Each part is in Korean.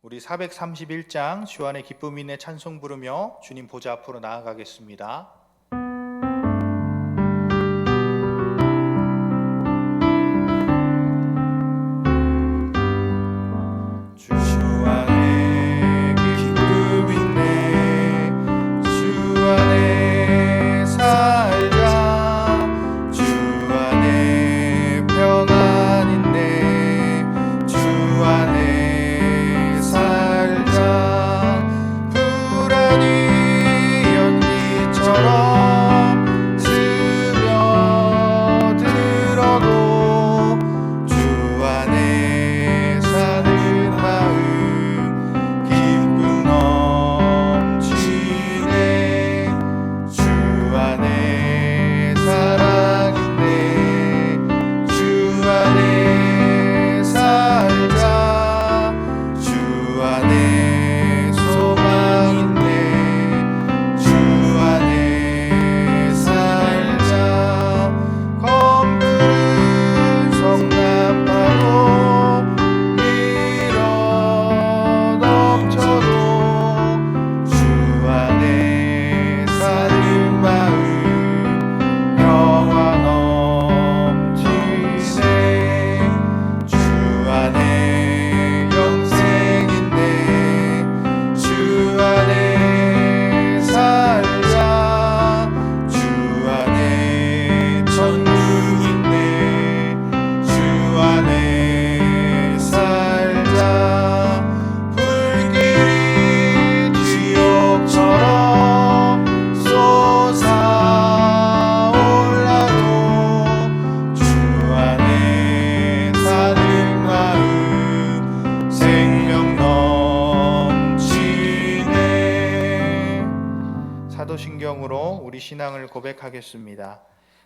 우리 431장 주 안에 기쁨 있네 찬송 부르며 주님 보좌 앞으로 나아가겠습니다. 사도신경으로 우리 신앙을 고백하겠습니다.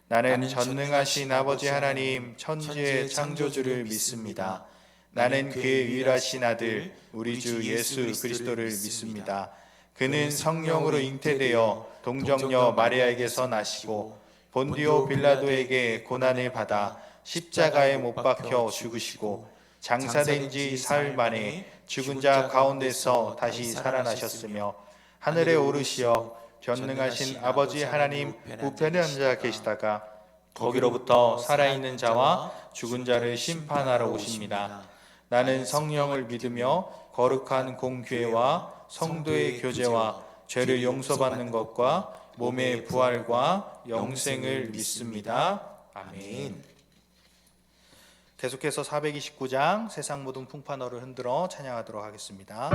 나는 전능하신 아버지 하나님 천지의 창조주를 믿습니다. 나는 그의 유일하신 아들 우리 주 예수 그리스도를 믿습니다. 그는 성령으로 잉태되어 동정녀 마리아에게서 나시고 본디오 빌라도에게 고난을 받아 십자가에 못 박혀 죽으시고 장사된 지 사흘 만에 죽은 자 가운데서 다시 살아나셨으며 하늘에 오르시어 전능하신 아버지 하나님 우편에 앉아 계시다가 거기로부터 살아있는 자와 죽은 자를 심판하러 오십니다. 나는 성령을 믿으며 거룩한 공교회와 성도의 교제와 죄를 용서받는 것과 몸의 부활과 영생을 믿습니다. 아멘. 계속해서 429장 세상 모든 풍파너를 흔들어 찬양하도록 하겠습니다.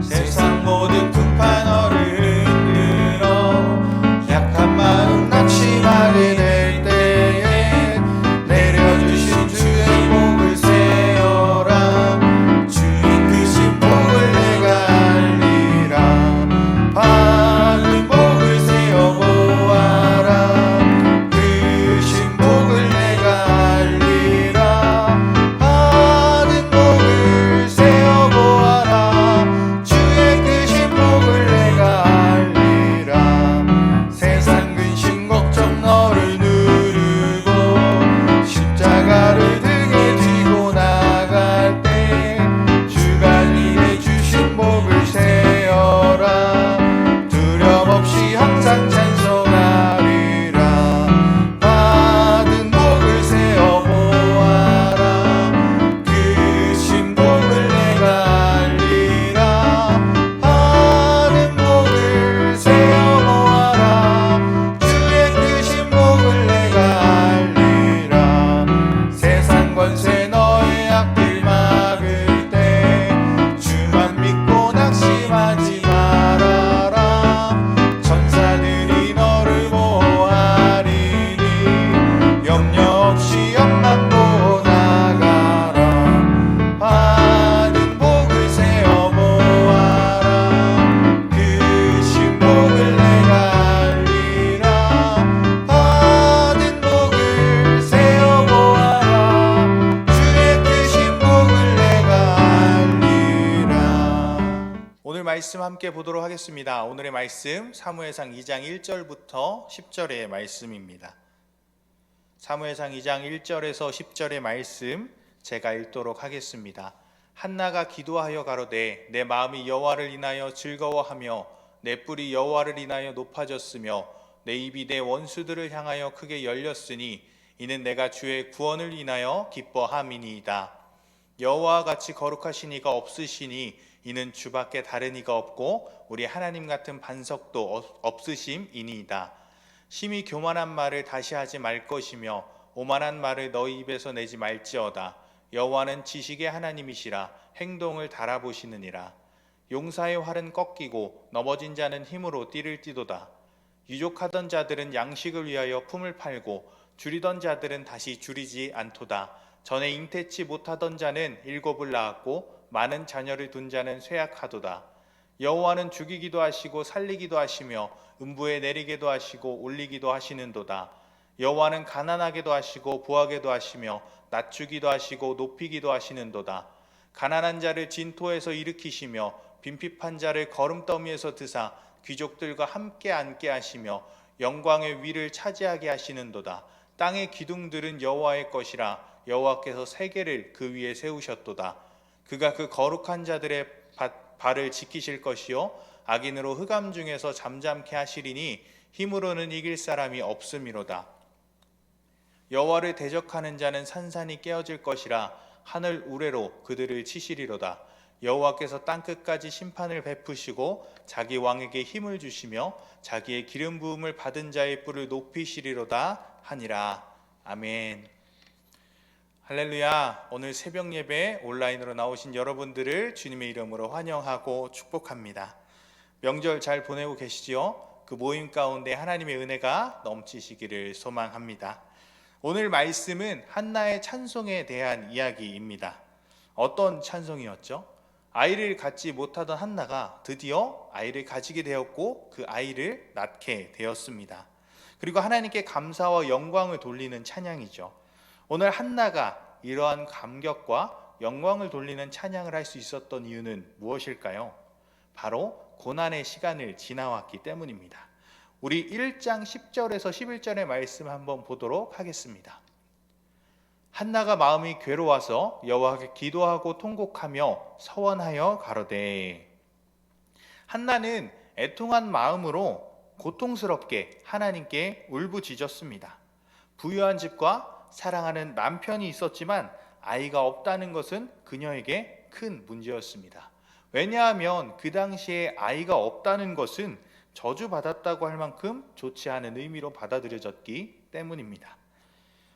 세상 모든 풍파 너를 흔들어 약한 마음 낙심하게 될 때에 내려주신 주의 복을 세어라. 주의 크신 복을 내가 알리라. 받은 복을 세어 보아라. 크신 복을 내가 알리라. 받은 복을 세어 보아라. 세상 근심 걱정 너를 누르고 십자가를 등에 지고 나갈 때 주가 네게 주신 복을 세어라. 두려움 없이 항상 찬송하리라. 받은 복을 세어 보아라. 크신 복을 내가 알리라. 받은 복을 세어 보아라. 주의 크신 복을 내가 알리라. 세상 권세 너의 앞길 막을 때 주만 믿고 낙심하지 말아라. 천사들이 너를 보호하리니 염려 없이 옆만 보고 나가라. 받은 복을 세어 보아라. 크신 복을 내가 알리라. 받은 복을 세어 보아라. 주의 크신 복을 내가 알리라. 오늘 말씀 함께 보도록 하겠습니다. 오늘의 말씀 사무엘상 2장 1절부터 10절의 말씀입니다. 사무엘상 2장 1절에서 10절의 말씀 제가 읽도록 하겠습니다. 한나가 기도하여 가로되 내 마음이 여호와를 인하여 즐거워하며 내 뿔이 여호와를 인하여 높아졌으며 내 입이 내 원수들을 향하여 크게 열렸으니 이는 내가 주의 구원을 인하여 기뻐함이니이다. 여호와와 같이 거룩하신 이가 없으시니 이는 주밖에 다른 이가 없고 우리 하나님 같은 반석도 없으심이니이다. 심히 교만한 말을 다시 하지 말 것이며 오만한 말을 너희 입에서 내지 말지어다. 여호와는 지식의 하나님이시라 행동을 달아보시느니라. 용사의 활은 꺾이고 넘어진 자는 힘으로 띠를 띠도다. 유족하던 자들은 양식을 위하여 품을 팔고 줄이던 자들은 다시 줄이지 않도다. 전에 잉태치 못하던 자는 7을 낳았고 많은 자녀를 둔 자는 쇠약하도다. 여호와는 죽이기도 하시고 살리기도 하시며 음부에 내리게도 하시고 올리기도 하시는도다. 여호와는 가난하게도 하시고 부하게도 하시며 낮추기도 하시고 높이기도 하시는도다. 가난한 자를 진토에서 일으키시며 빈핍한 자를 거름더미에서 드사 귀족들과 함께 앉게 하시며 영광의 위를 차지하게 하시는도다. 땅의 기둥들은 여호와의 것이라 여호와께서 세계를 그 위에 세우셨도다. 그가 그 거룩한 자들의 발을 지키실 것이요 악인으로 흑암 중에서 잠잠케 하시리니 힘으로는 이길 사람이 없음이로다. 여호와를 대적하는 자는 산산이 깨어질 것이라 하늘 우레로 그들을 치시리로다. 여호와께서 땅끝까지 심판을 베푸시고 자기 왕에게 힘을 주시며 자기의 기름 부음을 받은 자의 뿔을 높이시리로다 하니라. 아멘. 할렐루야. 오늘 새벽 예배 온라인으로 나오신 여러분들을 주님의 이름으로 환영하고 축복합니다. 명절 잘 보내고 계시지요? 그 모임 가운데 하나님의 은혜가 넘치시기를 소망합니다. 오늘 말씀은 한나의 찬송에 대한 이야기입니다. 어떤 찬송이었죠? 아이를 갖지 못하던 한나가 드디어 아이를 가지게 되었고 그 아이를 낳게 되었습니다. 그리고 하나님께 감사와 영광을 돌리는 찬양이죠. 오늘 한나가 이러한 감격과 영광을 돌리는 찬양을 할 수 있었던 이유는 무엇일까요? 바로 고난의 시간을 지나왔기 때문입니다. 우리 1장 10절에서 11절의 말씀 한번 보도록 하겠습니다. 한나가 마음이 괴로워서 여호와께 기도하고 통곡하며 서원하여 가로되. 한나는 애통한 마음으로 고통스럽게 하나님께 울부짖었습니다. 부유한 집과 사랑하는 남편이 있었지만 아이가 없다는 것은 그녀에게 큰 문제였습니다. 왜냐하면 그 당시에 아이가 없다는 것은 저주받았다고 할 만큼 좋지 않은 의미로 받아들여졌기 때문입니다.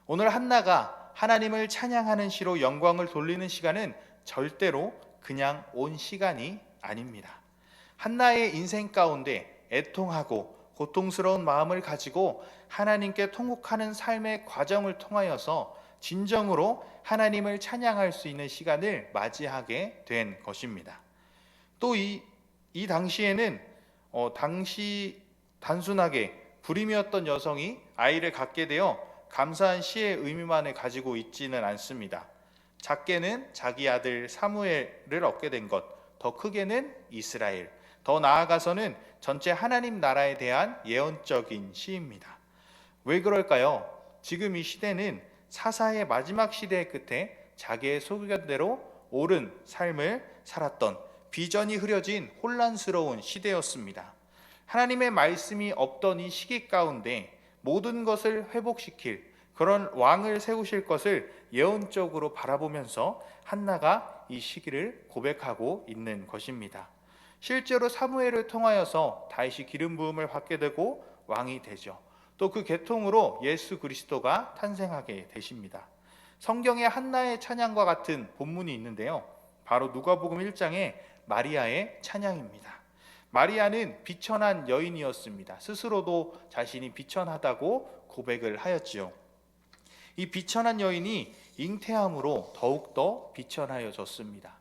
오늘 한나가 하나님을 찬양하는 시로 영광을 돌리는 시간은 절대로 그냥 온 시간이 아닙니다. 한나의 인생 가운데 애통하고 고통스러운 마음을 가지고 하나님께 통곡하는 삶의 과정을 통하여서 진정으로 하나님을 찬양할 수 있는 시간을 맞이하게 된 것입니다. 또 이 당시에는 당시 단순하게 불임이었던 여성이 아이를 갖게 되어 감사한 시의 의미만을 가지고 있지는 않습니다. 작게는 자기 아들 사무엘을 얻게 된 것, 더 크게는 이스라엘, 더 나아가서는 전체 하나님 나라에 대한 예언적인 시입니다. 왜 그럴까요? 지금 이 시대는 사사의 마지막 시대의 끝에 자기의 소견대로 옳은 삶을 살았던 비전이 흐려진 혼란스러운 시대였습니다. 하나님의 말씀이 없던 이 시기 가운데 모든 것을 회복시킬 그런 왕을 세우실 것을 예언적으로 바라보면서 한나가 이 시기를 고백하고 있는 것입니다. 실제로 사무엘을 통하여서 다윗이 기름 부음을 받게 되고 왕이 되죠. 또 그 계통으로 예수 그리스도가 탄생하게 되십니다. 성경에 한나의 찬양과 같은 본문이 있는데요. 바로 누가복음 1장에 마리아의 찬양입니다. 마리아는 비천한 여인이었습니다. 스스로도 자신이 비천하다고 고백을 하였지요. 이 비천한 여인이 잉태함으로 더욱더 비천하여졌습니다.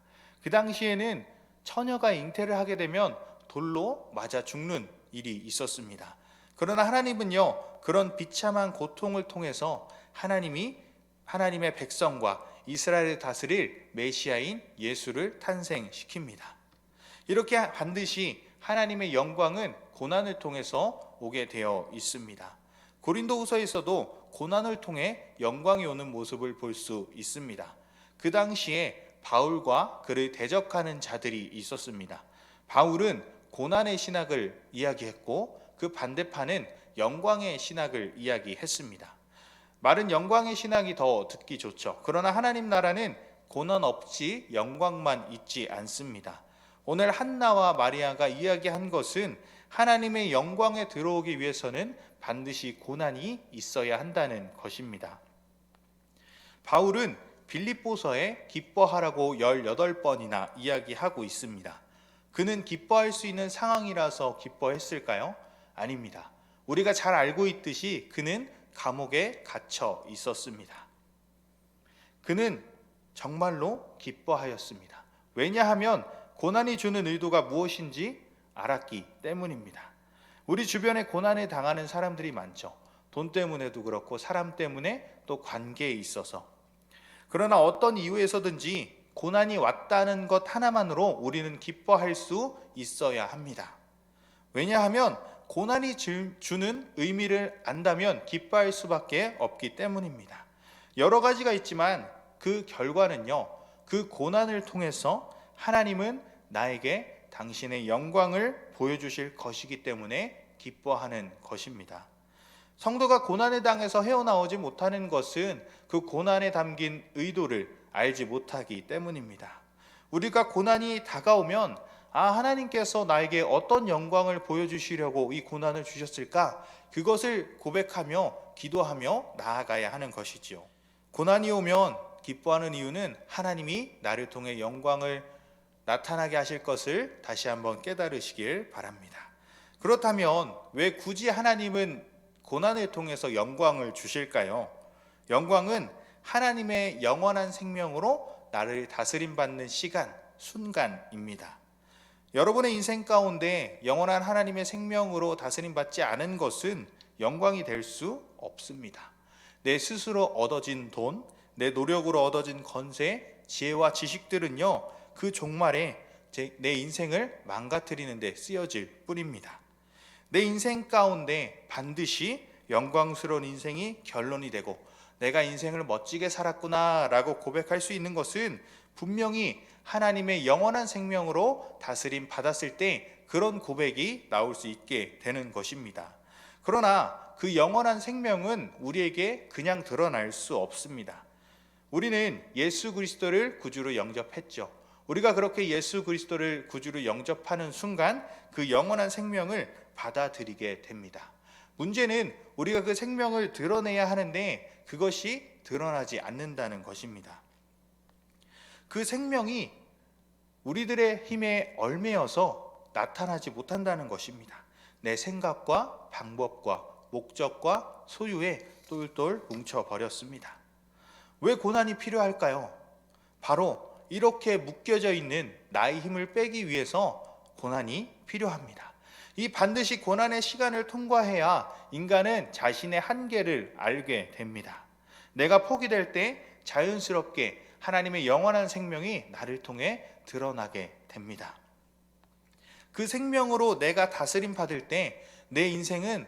그 당시에는 처녀가 잉태를 하게 되면 돌로 맞아 죽는 일이 있었습니다. 그러나 하나님은요, 그런 비참한 고통을 통해서 하나님의 백성과 이스라엘을 다스릴 메시아인 예수를 탄생시킵니다. 이렇게 반드시 하나님의 영광은 고난을 통해서 오게 되어 있습니다. 고린도후서에서도 고난을 통해 영광이 오는 모습을 볼 수 있습니다. 그 당시에 바울과 그를 대적하는 자들이 있었습니다. 바울은 고난의 신학을 이야기했고 그 반대파는 영광의 신학을 이야기했습니다. 말은 영광의 신학이 더 듣기 좋죠. 그러나 하나님 나라는 고난 없이 영광만 있지 않습니다. 오늘 한나와 마리아가 이야기한 것은 하나님의 영광에 들어오기 위해서는 반드시 고난이 있어야 한다는 것입니다. 바울은 빌립보서에 기뻐하라고 18번이나 이야기하고 있습니다. 그는 기뻐할 수 있는 상황이라서 기뻐했을까요? 아닙니다. 우리가 잘 알고 있듯이 그는 감옥에 갇혀 있었습니다. 그는 정말로 기뻐하였습니다. 왜냐하면 고난이 주는 의도가 무엇인지 알았기 때문입니다. 우리 주변에 고난에 당하는 사람들이 많죠. 돈 때문에도 그렇고 사람 때문에 또 관계에 있어서. 그러나 어떤 이유에서든지 고난이 왔다는 것 하나만으로 우리는 기뻐할 수 있어야 합니다. 왜냐하면 고난이 주는 의미를 안다면 기뻐할 수밖에 없기 때문입니다. 여러 가지가 있지만 그 결과는요, 그 고난을 통해서 하나님은 나에게 당신의 영광을 보여주실 것이기 때문에 기뻐하는 것입니다. 성도가 고난의 당에서 헤어나오지 못하는 것은 그 고난에 담긴 의도를 알지 못하기 때문입니다. 우리가 고난이 다가오면 하나님께서 나에게 어떤 영광을 보여주시려고 이 고난을 주셨을까? 그것을 고백하며 기도하며 나아가야 하는 것이지요. 고난이 오면 기뻐하는 이유는 하나님이 나를 통해 영광을 나타나게 하실 것을 다시 한번 깨달으시길 바랍니다. 그렇다면 왜 굳이 하나님은 고난을 통해서 영광을 주실까요? 영광은 하나님의 영원한 생명으로 나를 다스림받는 시간, 순간입니다. 여러분의 인생 가운데 영원한 하나님의 생명으로 다스림받지 않은 것은 영광이 될 수 없습니다. 내 스스로 얻어진 돈, 내 노력으로 얻어진 권세, 지혜와 지식들은요, 그 종말에 내 인생을 망가뜨리는 데 쓰여질 뿐입니다. 내 인생 가운데 반드시 영광스러운 인생이 결론이 되고 내가 인생을 멋지게 살았구나 라고 고백할 수 있는 것은 분명히 하나님의 영원한 생명으로 다스림 받았을 때 그런 고백이 나올 수 있게 되는 것입니다. 그러나 그 영원한 생명은 우리에게 그냥 드러날 수 없습니다. 우리는 예수 그리스도를 구주로 영접했죠. 우리가 그렇게 예수 그리스도를 구주로 영접하는 순간 그 영원한 생명을 받아들이게 됩니다. 문제는 우리가 그 생명을 드러내야 하는데 그것이 드러나지 않는다는 것입니다. 그 생명이 우리들의 힘에 얽매여서 나타나지 못한다는 것입니다. 내 생각과 방법과 목적과 소유에 똘똘 뭉쳐버렸습니다. 왜 고난이 필요할까요? 바로 이렇게 묶여져 있는 나의 힘을 빼기 위해서 고난이 필요합니다. 이 반드시 고난의 시간을 통과해야 인간은 자신의 한계를 알게 됩니다. 내가 포기될 때 자연스럽게 하나님의 영원한 생명이 나를 통해 드러나게 됩니다. 그 생명으로 내가 다스림 받을 때 내 인생은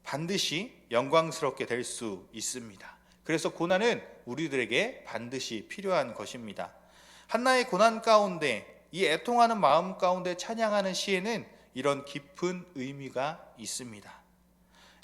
반드시 영광스럽게 될 수 있습니다. 그래서 고난은 우리들에게 반드시 필요한 것입니다. 한나의 고난 가운데 이 애통하는 마음 가운데 찬양하는 시에는 이런 깊은 의미가 있습니다.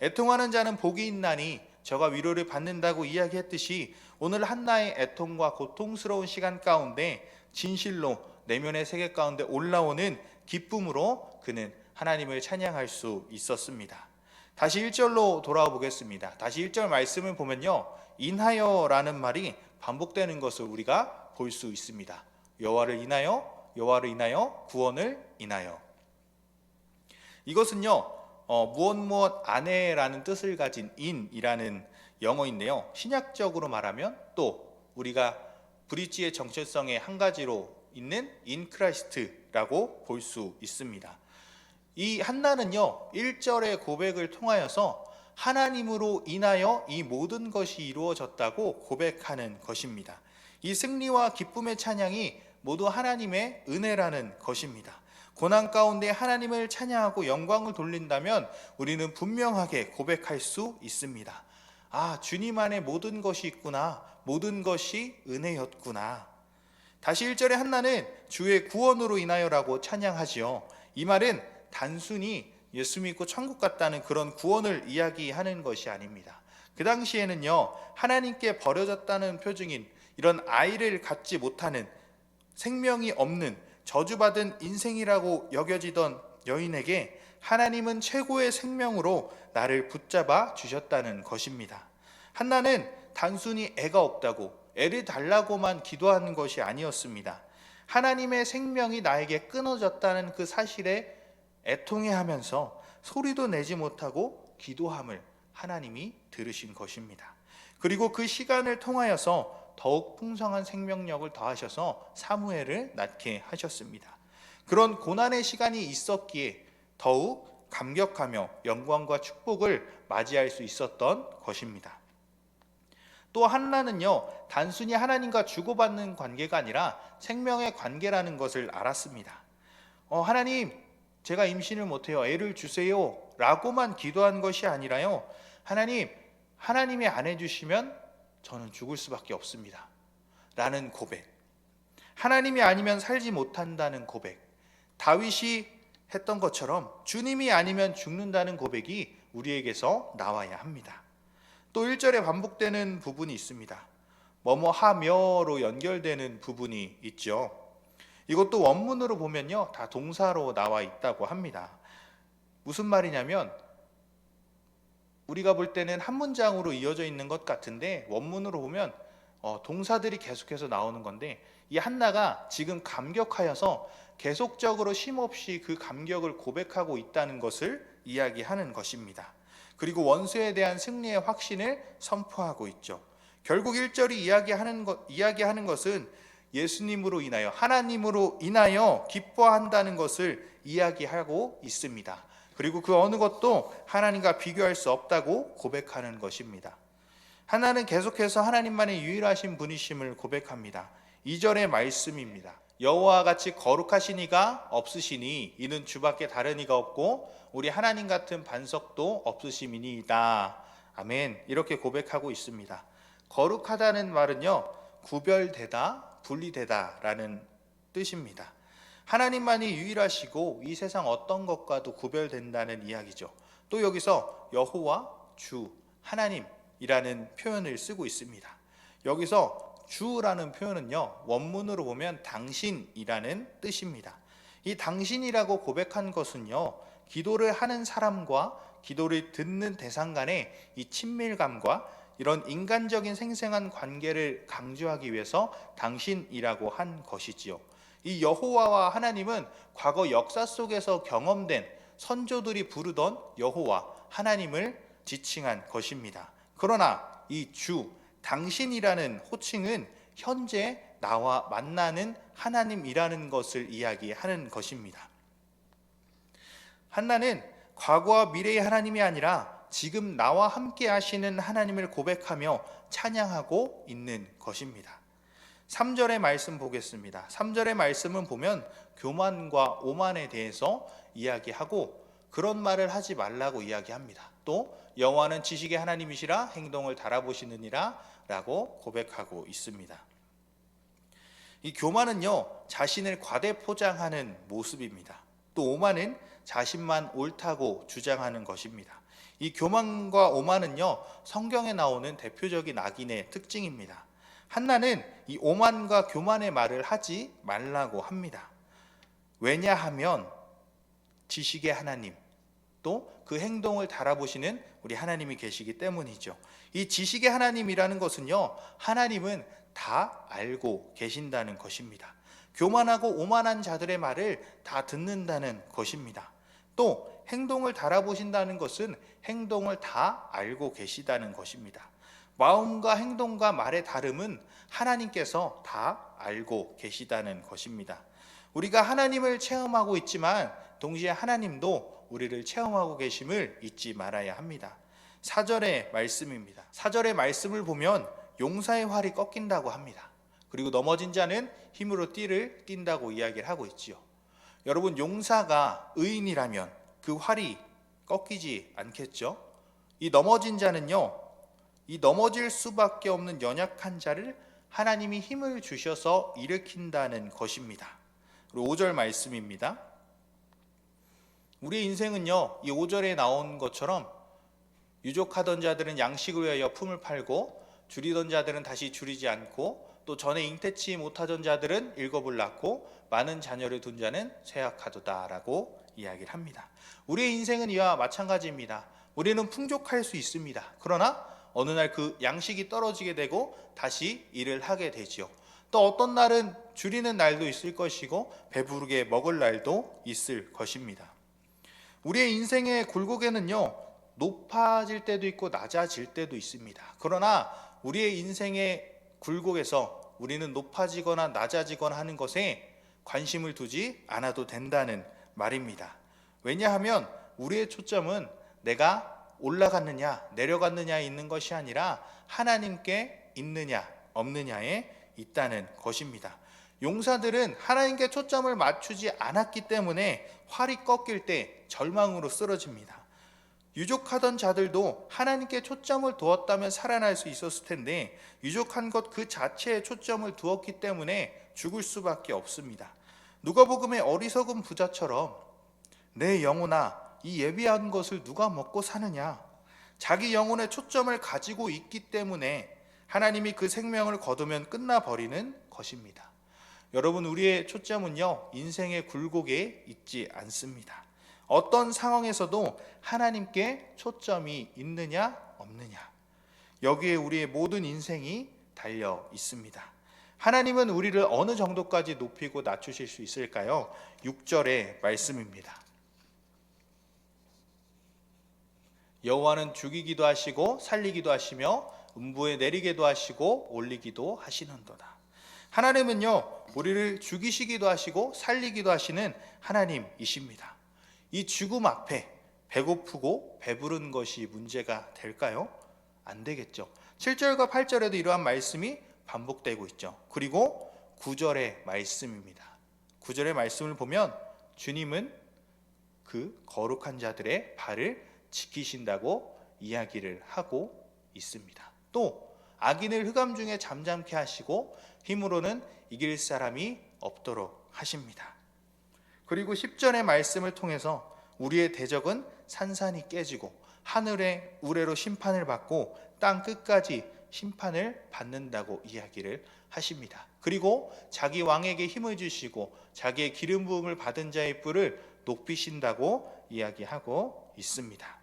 애통하는 자는 복이 있나니 저가 위로를 받는다고 이야기했듯이 오늘 한나의 애통과 고통스러운 시간 가운데 진실로 내면의 세계 가운데 올라오는 기쁨으로 그는 하나님을 찬양할 수 있었습니다. 다시 1절로 돌아와 보겠습니다. 다시 1절 말씀을 보면요, 인하여라는 말이 반복되는 것을 우리가 볼 수 있습니다. 여호와를 인하여, 여호와를 인하여, 구원을 인하여. 이것은요, 무엇 안에라는 뜻을 가진 인이라는 영어인데요, 신약적으로 말하면 또 우리가 브릿지의 정체성의 한 가지로 있는 in Christ라고 볼 수 있습니다. 이 한나는요, 1절의 고백을 통하여서 하나님으로 인하여 이 모든 것이 이루어졌다고 고백하는 것입니다. 이 승리와 기쁨의 찬양이 모두 하나님의 은혜라는 것입니다. 고난 가운데 하나님을 찬양하고 영광을 돌린다면 우리는 분명하게 고백할 수 있습니다. 아, 주님 안에 모든 것이 있구나. 모든 것이 은혜였구나. 다시 1절에 한나는 주의 구원으로 인하여라고 찬양하지요. 이 말은 단순히 예수 믿고 천국 갔다는 그런 구원을 이야기하는 것이 아닙니다. 그 당시에는요, 하나님께 버려졌다는 표징인 이런 아이를 갖지 못하는, 생명이 없는 저주받은 인생이라고 여겨지던 여인에게 하나님은 최고의 생명으로 나를 붙잡아 주셨다는 것입니다. 한나는 단순히 애가 없다고, 애를 달라고만 기도하는 것이 아니었습니다. 하나님의 생명이 나에게 끊어졌다는 그 사실에 애통해하면서 소리도 내지 못하고 기도함을 하나님이 들으신 것입니다. 그리고 그 시간을 통하여서 더욱 풍성한 생명력을 더하셔서 사무엘을 낳게 하셨습니다. 그런 고난의 시간이 있었기에 더욱 감격하며 영광과 축복을 맞이할 수 있었던 것입니다. 또 한나는요, 단순히 하나님과 주고받는 관계가 아니라 생명의 관계라는 것을 알았습니다. 하나님, 제가 임신을 못해요. 애를 주세요. 라고만 기도한 것이 아니라요, 하나님이 안 해주시면 저는 죽을 수밖에 없습니다. 라는 고백. 하나님이 아니면 살지 못한다는 고백. 다윗이 했던 것처럼 주님이 아니면 죽는다는 고백이 우리에게서 나와야 합니다. 또 1절에 반복되는 부분이 있습니다. 뭐뭐 하며로 연결되는 부분이 있죠. 이것도 원문으로 보면요, 다 동사로 나와 있다고 합니다. 무슨 말이냐면 우리가 볼 때는 한 문장으로 이어져 있는 것 같은데 원문으로 보면 동사들이 계속해서 나오는 건데, 이 한나가 지금 감격하여서 계속적으로 쉼없이 그 감격을 고백하고 있다는 것을 이야기하는 것입니다. 그리고 원수에 대한 승리의 확신을 선포하고 있죠. 결국 1절이 이야기하는 것은 예수님으로 인하여, 하나님으로 인하여 기뻐한다는 것을 이야기하고 있습니다. 그리고 그 어느 것도 하나님과 비교할 수 없다고 고백하는 것입니다. 하나는 계속해서 하나님만의 유일하신 분이심을 고백합니다. 2절의 말씀입니다. 여호와와 같이 거룩하신 이가 없으시니 이는 주밖에 다른 이가 없고 우리 하나님 같은 반석도 없으심이니이다. 아멘. 이렇게 고백하고 있습니다. 거룩하다는 말은요, 구별되다, 분리되다 라는 뜻입니다. 하나님만이 유일하시고 이 세상 어떤 것과도 구별된다는 이야기죠. 또 여기서 여호와, 주, 하나님이라는 표현을 쓰고 있습니다. 여기서 주라는 표현은요, 원문으로 보면 당신이라는 뜻입니다. 이 당신이라고 고백한 것은요, 기도를 하는 사람과 기도를 듣는 대상 간의 이 친밀감과 이런 인간적인 생생한 관계를 강조하기 위해서 당신이라고 한 것이지요. 이 여호와와 하나님은 과거 역사 속에서 경험된 선조들이 부르던 여호와, 하나님을 지칭한 것입니다. 그러나 이 주, 당신이라는 호칭은 현재 나와 만나는 하나님이라는 것을 이야기하는 것입니다. 한나는 과거와 미래의 하나님이 아니라 지금 나와 함께 하시는 하나님을 고백하며 찬양하고 있는 것입니다. 3절의 말씀 보겠습니다. 3절의 말씀은 보면 교만과 오만에 대해서 이야기하고 그런 말을 하지 말라고 이야기합니다. 또 여호와는 지식의 하나님이시라 행동을 달아보시느니라 라고 고백하고 있습니다. 이 교만은요, 자신을 과대 포장하는 모습입니다. 또 오만은 자신만 옳다고 주장하는 것입니다. 이 교만과 오만은요, 성경에 나오는 대표적인 악인의 특징입니다. 한나는 이 오만과 교만의 말을 하지 말라고 합니다. 왜냐하면 지식의 하나님, 또 그 행동을 달아보시는 우리 하나님이 계시기 때문이죠. 이 지식의 하나님이라는 것은요, 하나님은 다 알고 계신다는 것입니다. 교만하고 오만한 자들의 말을 다 듣는다는 것입니다. 또 행동을 달아보신다는 것은 행동을 다 알고 계시다는 것입니다. 마음과 행동과 말의 다름은 하나님께서 다 알고 계시다는 것입니다. 우리가 하나님을 체험하고 있지만 동시에 하나님도 우리를 체험하고 계심을 잊지 말아야 합니다. 4절의 말씀입니다. 4절의 말씀을 보면 용사의 활이 꺾인다고 합니다. 그리고 넘어진 자는 힘으로 띠를 띈다고 이야기를 하고 있지요. 여러분, 용사가 의인이라면 그 활이 꺾이지 않겠죠? 이 넘어진 자는요, 이 넘어질 수밖에 없는 연약한 자를 하나님이 힘을 주셔서 일으킨다는 것입니다. 그리고 5절 말씀입니다. 우리의 인생은요, 이 5절에 나온 것처럼 유족하던 자들은 양식을 위하여 품을 팔고 줄이던 자들은 다시 줄이지 않고 또 전에 잉태치 못하던 자들은 일곱을 낳고 많은 자녀를 둔 자는 쇠약하도다라고 이야기를 합니다. 우리의 인생은 이와 마찬가지입니다. 우리는 풍족할 수 있습니다. 그러나 어느 날 그 양식이 떨어지게 되고 다시 일을 하게 되지요. 또 어떤 날은 줄이는 날도 있을 것이고 배부르게 먹을 날도 있을 것입니다. 우리의 인생의 굴곡에는요, 높아질 때도 있고 낮아질 때도 있습니다. 그러나 우리의 인생의 굴곡에서 우리는 높아지거나 낮아지거나 하는 것에 관심을 두지 않아도 된다는 말입니다. 왜냐하면 우리의 초점은 내가 올라갔느냐 내려갔느냐에 있는 것이 아니라 하나님께 있느냐 없느냐에 있다는 것입니다. 용사들은 하나님께 초점을 맞추지 않았기 때문에 활이 꺾일 때 절망으로 쓰러집니다. 유족하던 자들도 하나님께 초점을 두었다면 살아날 수 있었을 텐데 유족한 것 그 자체에 초점을 두었기 때문에 죽을 수밖에 없습니다. 누가복음의 어리석은 부자처럼 내 영혼아 이 예비한 것을 누가 먹고 사느냐, 자기 영혼의 초점을 가지고 있기 때문에 하나님이 그 생명을 거두면 끝나버리는 것입니다. 여러분, 우리의 초점은요, 인생의 굴곡에 있지 않습니다. 어떤 상황에서도 하나님께 초점이 있느냐 없느냐, 여기에 우리의 모든 인생이 달려 있습니다. 하나님은 우리를 어느 정도까지 높이고 낮추실 수 있을까요? 6절의 말씀입니다. 여호와는 죽이기도 하시고 살리기도 하시며 음부에 내리게도 하시고 올리기도 하시는도다. 하나님은요, 우리를 죽이시기도 하시고 살리기도 하시는 하나님이십니다. 이 죽음 앞에 배고프고 배부른 것이 문제가 될까요? 안 되겠죠. 7절과 8절에도 이러한 말씀이 반복되고 있죠. 그리고 9절의 말씀입니다. 9절의 말씀을 보면 주님은 그 거룩한 자들의 발을 지키신다고 이야기를 하고 있습니다. 또 악인을 흑암 중에 잠잠케 하시고 힘으로는 이길 사람이 없도록 하십니다. 그리고 10절의 말씀을 통해서 우리의 대적은 산산이 깨지고 하늘의 우레로 심판을 받고 땅 끝까지 심판을 받는다고 이야기를 하십니다. 그리고 자기 왕에게 힘을 주시고 자기의 기름 부음을 받은 자의 뿔을 높이신다고 이야기하고 있습니다.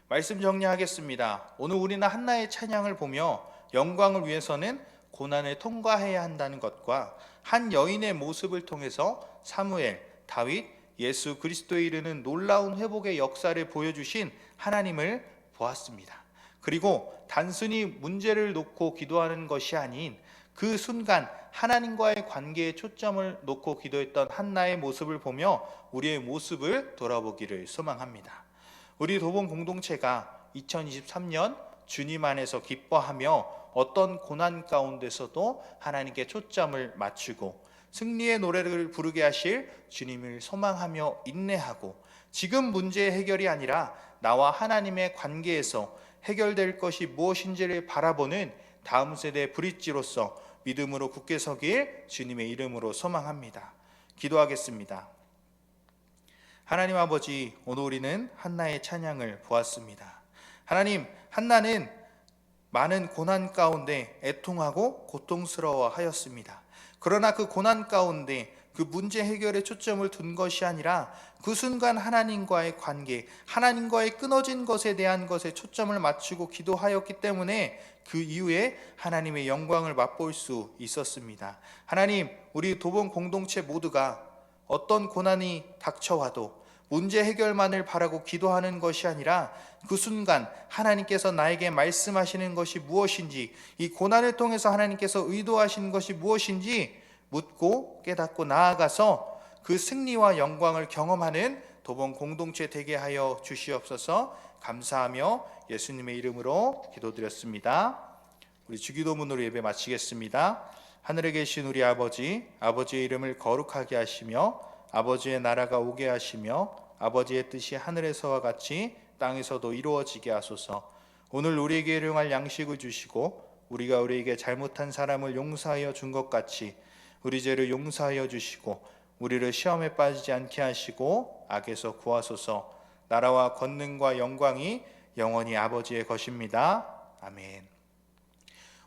말씀 정리하겠습니다. 오늘 우리는 한나의 찬양을 보며 영광을 위해서는 고난을 통과해야 한다는 것과 한 여인의 모습을 통해서 사무엘, 다윗, 예수 그리스도에 이르는 놀라운 회복의 역사를 보여주신 하나님을 보았습니다. 그리고 단순히 문제를 놓고 기도하는 것이 아닌 그 순간 하나님과의 관계에 초점을 놓고 기도했던 한나의 모습을 보며 우리의 모습을 돌아보기를 소망합니다. 우리 도본 공동체가 2023년 주님 안에서 기뻐하며 어떤 고난 가운데서도 하나님께 초점을 맞추고 승리의 노래를 부르게 하실 주님을 소망하며 인내하고 지금 문제의 해결이 아니라 나와 하나님의 관계에서 해결될 것이 무엇인지를 바라보는 다음 세대의 브릿지로서 믿음으로 굳게 서길 주님의 이름으로 소망합니다. 기도하겠습니다. 하나님 아버지, 오늘 우리는 한나의 찬양을 보았습니다. 하나님, 한나는 많은 고난 가운데 애통하고 고통스러워 하였습니다. 그러나 그 고난 가운데 그 문제 해결에 초점을 둔 것이 아니라 그 순간 하나님과의 관계, 하나님과의 끊어진 것에 대한 것에 초점을 맞추고 기도하였기 때문에 그 이후에 하나님의 영광을 맛볼 수 있었습니다. 하나님, 우리 도본 공동체 모두가 어떤 고난이 닥쳐와도 문제 해결만을 바라고 기도하는 것이 아니라 그 순간 하나님께서 나에게 말씀하시는 것이 무엇인지, 이 고난을 통해서 하나님께서 의도하신 것이 무엇인지 묻고 깨닫고 나아가서 그 승리와 영광을 경험하는 도본 공동체 되게 하여 주시옵소서. 감사하며 예수님의 이름으로 기도드렸습니다. 우리 주기도문으로 예배 마치겠습니다. 하늘에 계신 우리 아버지, 아버지의 이름을 거룩하게 하시며 아버지의 나라가 오게 하시며 아버지의 뜻이 하늘에서와 같이 땅에서도 이루어지게 하소서. 오늘 우리에게 일용할 양식을 주시고 우리가 우리에게 잘못한 사람을 용서하여 준 것 같이 우리 죄를 용서하여 주시고 우리를 시험에 빠지지 않게 하시고 악에서 구하소서. 나라와 권능과 영광이 영원히 아버지의 것입니다. 아멘.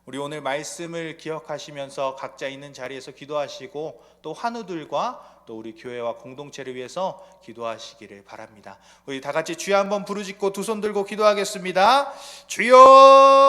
우리 오늘 말씀을 기억하시면서 각자 있는 자리에서 기도하시고 또 환우들과 또 우리 교회와 공동체를 위해서 기도하시기를 바랍니다. 우리 다 같이 주여 한번 부르짖고 두 손 들고 기도하겠습니다. 주여